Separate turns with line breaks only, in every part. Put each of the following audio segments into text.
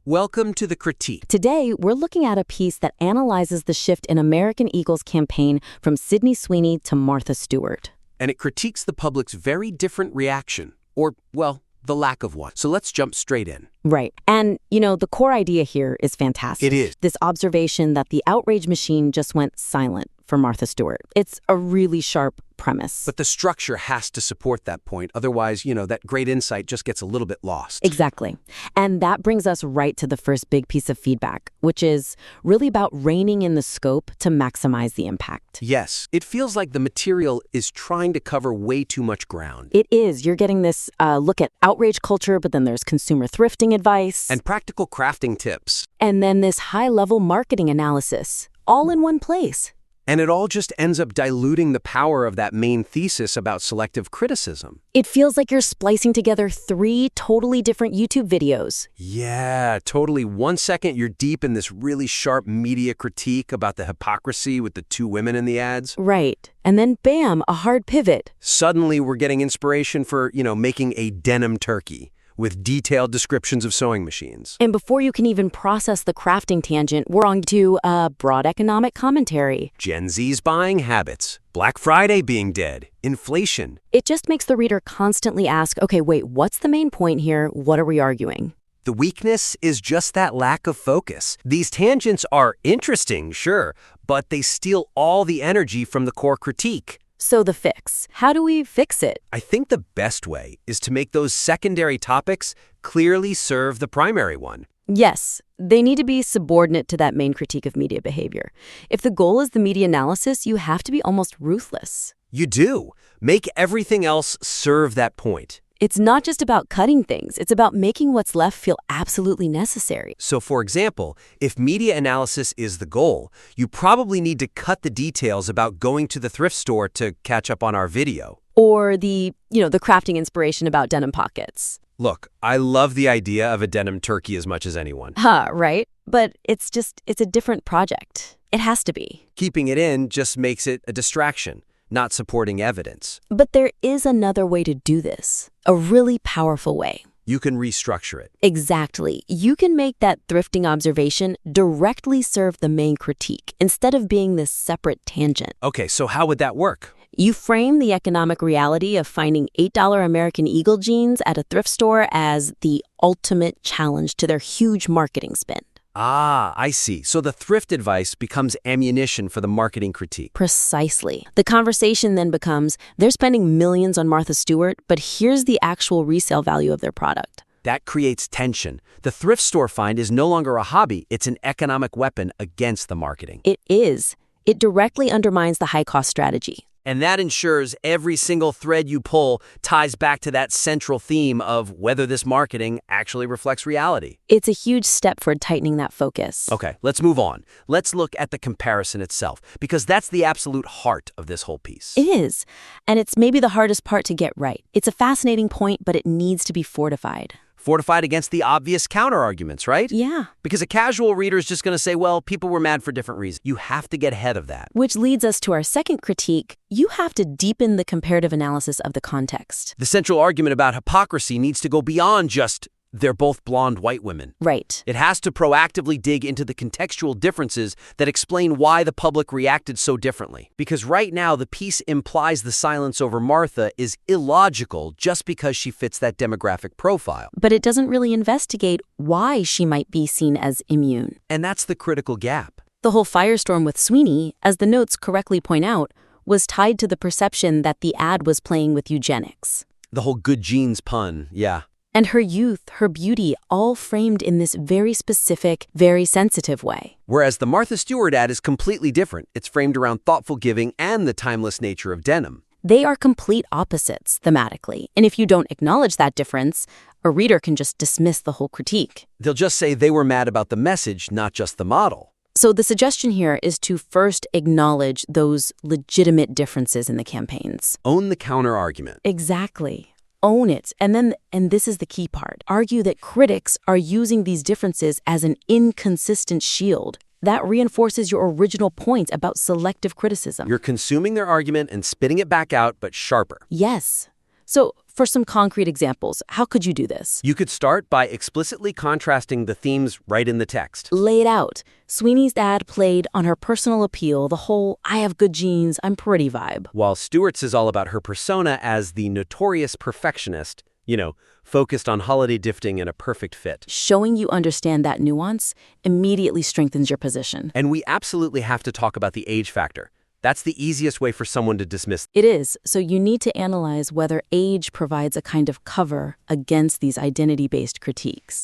Welcome to the critique.
Today, we're looking at a piece that analyzes the shift in American Eagle's campaign from Sydney Sweeney to Martha Stewart.
And it critiques the public's very different reaction, or, well, the lack of one. So let's jump straight in.
Right. And, the core idea here is fantastic.
It is.
This observation that the outrage machine just went silent for Martha Stewart. It's a really sharp premise.
But the structure has to support that point. Otherwise, that great insight just gets a little bit lost.
Exactly. And that brings us right to the first big piece of feedback, which is really about reining in the scope to maximize the impact.
Yes, it feels like the material is trying to cover way too much ground.
It is. You're getting this look at outrage culture, but then there's consumer thrifting advice.
And practical crafting tips.
And then this high-level marketing analysis, all in one place.
And it all just ends up diluting the power of that main thesis about selective criticism.
It feels like you're splicing together 3 totally different YouTube videos.
Yeah, totally. 1 second, you're deep in this really sharp media critique about the hypocrisy with the 2 women in the ads.
Right. And then, bam, a hard pivot.
Suddenly, we're getting inspiration for, making a denim turkey with detailed descriptions of sewing machines.
And before you can even process the crafting tangent, we're on to broad economic commentary.
Gen Z's buying habits, Black Friday being dead, inflation.
It just makes the reader constantly ask, okay, wait, what's the main point here? What are we arguing?
The weakness is just that lack of focus. These tangents are interesting, sure, but they steal all the energy from the core critique.
So the fix. How do we fix it?
I think the best way is to make those secondary topics clearly serve the primary one.
Yes, they need to be subordinate to that main critique of media behavior. If the goal is the media analysis, you have to be almost ruthless.
You do. Make everything else serve that point.
It's not just about cutting things. It's about making what's left feel absolutely necessary.
So, for example, if media analysis is the goal, you probably need to cut the details about going to the thrift store to catch up on our video.
Or the crafting inspiration about denim pockets.
Look, I love the idea of a denim turkey as much as anyone.
Right? But it's a different project. It has to be.
Keeping it in just makes it a distraction, not supporting evidence.
But there is another way to do this, a really powerful way.
You can restructure it.
Exactly. You can make that thrifting observation directly serve the main critique instead of being this separate tangent.
Okay, so how would that work?
You frame the economic reality of finding $8 American Eagle jeans at a thrift store as the ultimate challenge to their huge marketing spend.
Ah, I see. So the thrift advice becomes ammunition for the marketing critique.
Precisely. The conversation then becomes, they're spending millions on Martha Stewart, but here's the actual resale value of their product.
That creates tension. The thrift store find is no longer a hobby, it's an economic weapon against the marketing.
It is. It directly undermines the high-cost strategy.
And that ensures every single thread you pull ties back to that central theme of whether this marketing actually reflects reality.
It's a huge step for tightening that focus.
Okay, let's move on. Let's look at the comparison itself, because that's the absolute heart of this whole piece.
It is. And it's maybe the hardest part to get right. It's a fascinating point, but it needs to be fortified.
Fortified against the obvious counter-arguments, right?
Yeah.
Because a casual reader is just going to say, well, people were mad for different reasons. You have to get ahead of that.
Which leads us to our second critique. You have to deepen the comparative analysis of the context.
The central argument about hypocrisy needs to go beyond just they're both blonde white women.
Right.
It has to proactively dig into the contextual differences that explain why the public reacted so differently. Because right now, the piece implies the silence over Martha is illogical just because she fits that demographic profile.
But it doesn't really investigate why she might be seen as immune.
And that's the critical gap.
The whole firestorm with Sweeney, as the notes correctly point out, was tied to the perception that the ad was playing with eugenics.
The whole good genes pun, yeah.
And her youth, her beauty, all framed in this very specific, very sensitive way.
Whereas the Martha Stewart ad is completely different. It's framed around thoughtful giving and the timeless nature of denim.
They are complete opposites thematically. And if you don't acknowledge that difference, a reader can just dismiss the whole critique.
They'll just say they were mad about the message, not just the model.
So the suggestion here is to first acknowledge those legitimate differences in the campaigns.
Own the counter-argument.
Exactly. Own it. And this is the key part, argue that critics are using these differences as an inconsistent shield. That reinforces your original point about selective criticism.
You're consuming their argument and spitting it back out, but sharper.
Yes. So, for some concrete examples, how could you do this?
You could start by explicitly contrasting the themes right in the text.
Lay it out. Sweeney's ad played on her personal appeal, the whole I have good genes, I'm pretty vibe.
While Stewart's is all about her persona as the notorious perfectionist, focused on holiday gifting and a perfect fit.
Showing you understand that nuance immediately strengthens your position.
And we absolutely have to talk about the age factor. That's the easiest way for someone to dismiss.
It is, so you need to analyze whether age provides a kind of cover against these identity-based critiques.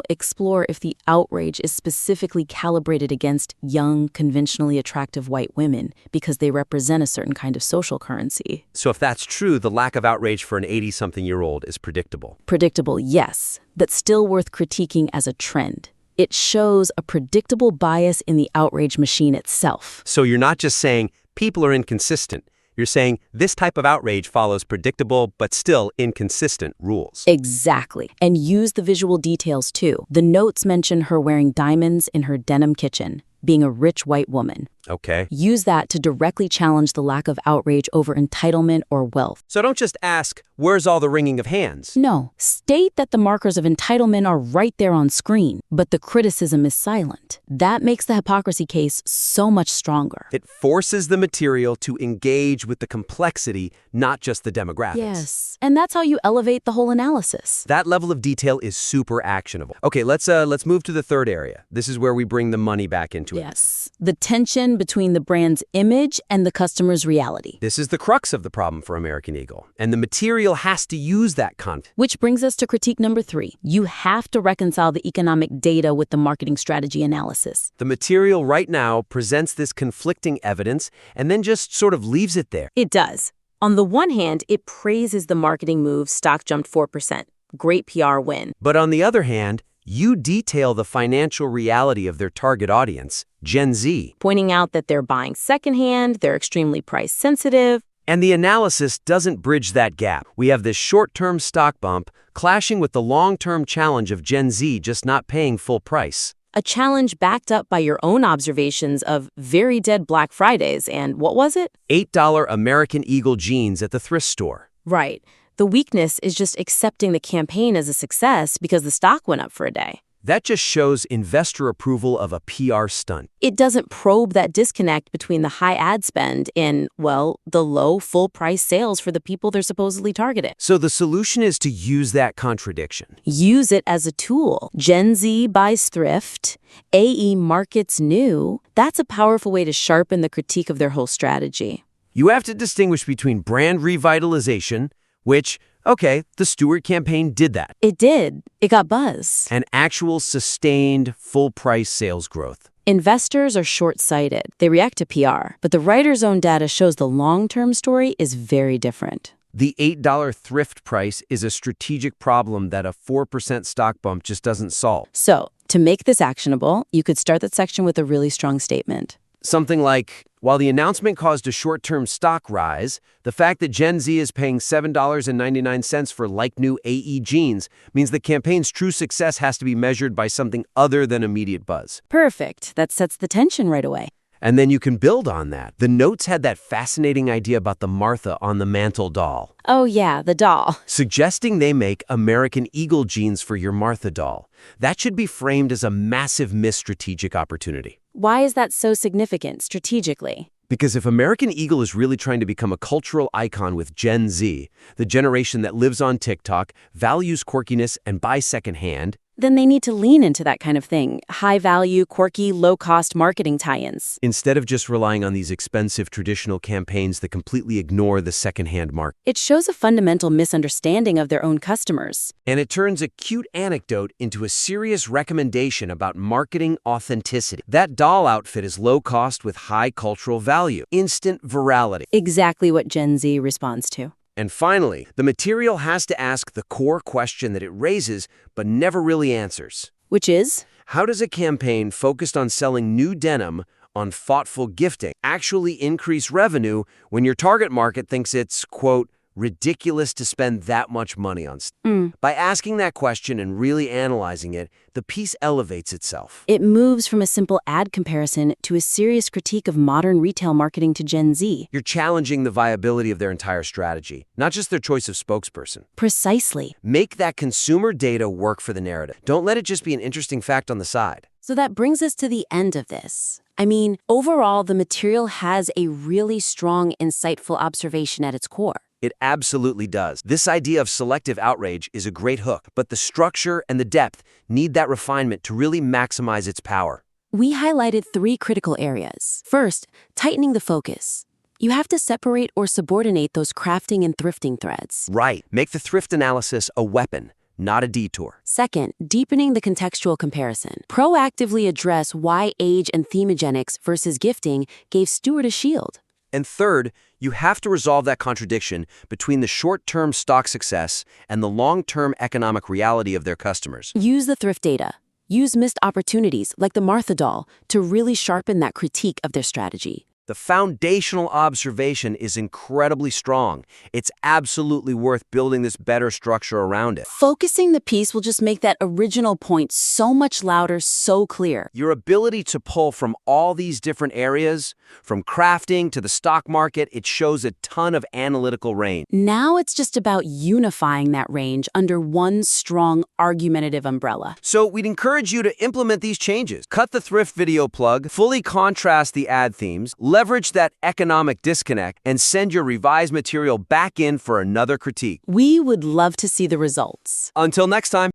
Explore if the outrage is specifically calibrated against young, conventionally attractive white women because they represent a certain kind of social currency.
So if that's true, the lack of outrage for an 80-something-year-old is predictable.
Predictable, yes, but still worth critiquing as a trend. It shows a predictable bias in the outrage machine itself.
So you're not just saying people are inconsistent. You're saying this type of outrage follows predictable but still inconsistent rules.
Exactly. And use the visual details too. The notes mention her wearing diamonds in her denim kitchen, being a rich white woman.
Okay.
Use that to directly challenge the lack of outrage over entitlement or wealth.
So don't just ask, where's all the wringing of hands?
No. State that the markers of entitlement are right there on screen, but the criticism is silent. That makes the hypocrisy case so much stronger.
It forces the material to engage with the complexity, not just the demographics.
Yes. And that's how you elevate the whole analysis.
That level of detail is super actionable. Okay, let's move to the third area. This is where we bring the money back into it.
Yes. The tension between the brand's image and the customer's reality.
This is the crux of the problem for American Eagle, and the material has to use that content.
Which brings us to critique number 3. You have to reconcile the economic data with the marketing strategy analysis.
The material right now presents this conflicting evidence and then just sort of leaves it there.
It does. On the one hand, it praises the marketing move, stock jumped 4%. Great PR win.
But on the other hand, you detail the financial reality of their target audience, Gen Z.
Pointing out that they're buying secondhand, they're extremely price sensitive.
And the analysis doesn't bridge that gap. We have this short-term stock bump clashing with the long-term challenge of Gen Z just not paying full price.
A challenge backed up by your own observations of very dead Black Fridays and, what was it?
$8 American Eagle jeans at the thrift store.
Right. The weakness is just accepting the campaign as a success because the stock went up for a day.
That just shows investor approval of a PR stunt.
It doesn't probe that disconnect between the high ad spend and, the low full-price sales for the people they're supposedly targeting.
So the solution is to use that contradiction.
Use it as a tool. Gen Z buys thrift, AE markets new. That's a powerful way to sharpen the critique of their whole strategy.
You have to distinguish between brand revitalization, which, the Stewart campaign did that.
It did. It got buzz.
And actual sustained full-price sales growth.
Investors are short-sighted. They react to PR. But the writer's own data shows the long-term story is very different.
The $8 thrift price is a strategic problem that a 4% stock bump just doesn't solve.
So, to make this actionable, you could start that section with a really strong statement.
Something like, while the announcement caused a short-term stock rise, the fact that Gen Z is paying $7.99 for like-new AE jeans means the campaign's true success has to be measured by something other than immediate buzz.
Perfect. That sets the tension right away.
And then you can build on that. The notes had that fascinating idea about the Martha on the mantle doll.
Oh yeah, the doll.
Suggesting they make American Eagle jeans for your Martha doll. That should be framed as a massive missed strategic opportunity.
Why is that so significant strategically?
Because if American Eagle is really trying to become a cultural icon with Gen Z, the generation that lives on TikTok, values quirkiness, and buys secondhand,
then they need to lean into that kind of thing. High-value, quirky, low-cost marketing tie-ins.
instead of just relying on these expensive traditional campaigns that completely ignore the secondhand market.
It shows a fundamental misunderstanding of their own customers.
And it turns a cute anecdote into a serious recommendation about marketing authenticity. That doll outfit is low cost with high cultural value, instant virality.
Exactly what Gen Z responds to.
And finally, the material has to ask the core question that it raises but never really answers.
Which is?
How does a campaign focused on selling new denim on thoughtful gifting actually increase revenue when your target market thinks it's, quote, ridiculous to spend that much money on stuff. By asking that question and really analyzing it, the piece elevates itself.
It moves from a simple ad comparison to a serious critique of modern retail marketing to Gen Z.
You're challenging the viability of their entire strategy, not just their choice of spokesperson.
Precisely.
Make that consumer data work for the narrative. Don't let it just be an interesting fact on the side.
So that brings us to the end of this. I mean, overall, the material has a really strong, insightful observation at its core.
It absolutely does. This idea of selective outrage is a great hook, but the structure and the depth need that refinement to really maximize its power.
We highlighted 3 critical areas. First, tightening the focus. You have to separate or subordinate those crafting and thrifting threads.
Right. Make the thrift analysis a weapon, not a detour.
Second, deepening the contextual comparison. Proactively address why age and theme eugenics versus gifting gave Stewart a shield.
And third, you have to resolve that contradiction between the short-term stock success and the long-term economic reality of their customers.
Use the thrift data. Use missed opportunities like the Martha doll to really sharpen that critique of their strategy.
The foundational observation is incredibly strong. It's absolutely worth building this better structure around it.
Focusing the piece will just make that original point so much louder, so clear.
Your ability to pull from all these different areas, from crafting to the stock market, it shows a ton of analytical range.
Now it's just about unifying that range under one strong, argumentative umbrella.
So we'd encourage you to implement these changes. Cut the thrift video plug, fully contrast the ad themes, leverage that economic disconnect, and send your revised material back in for another critique.
We would love to see the results.
Until next time.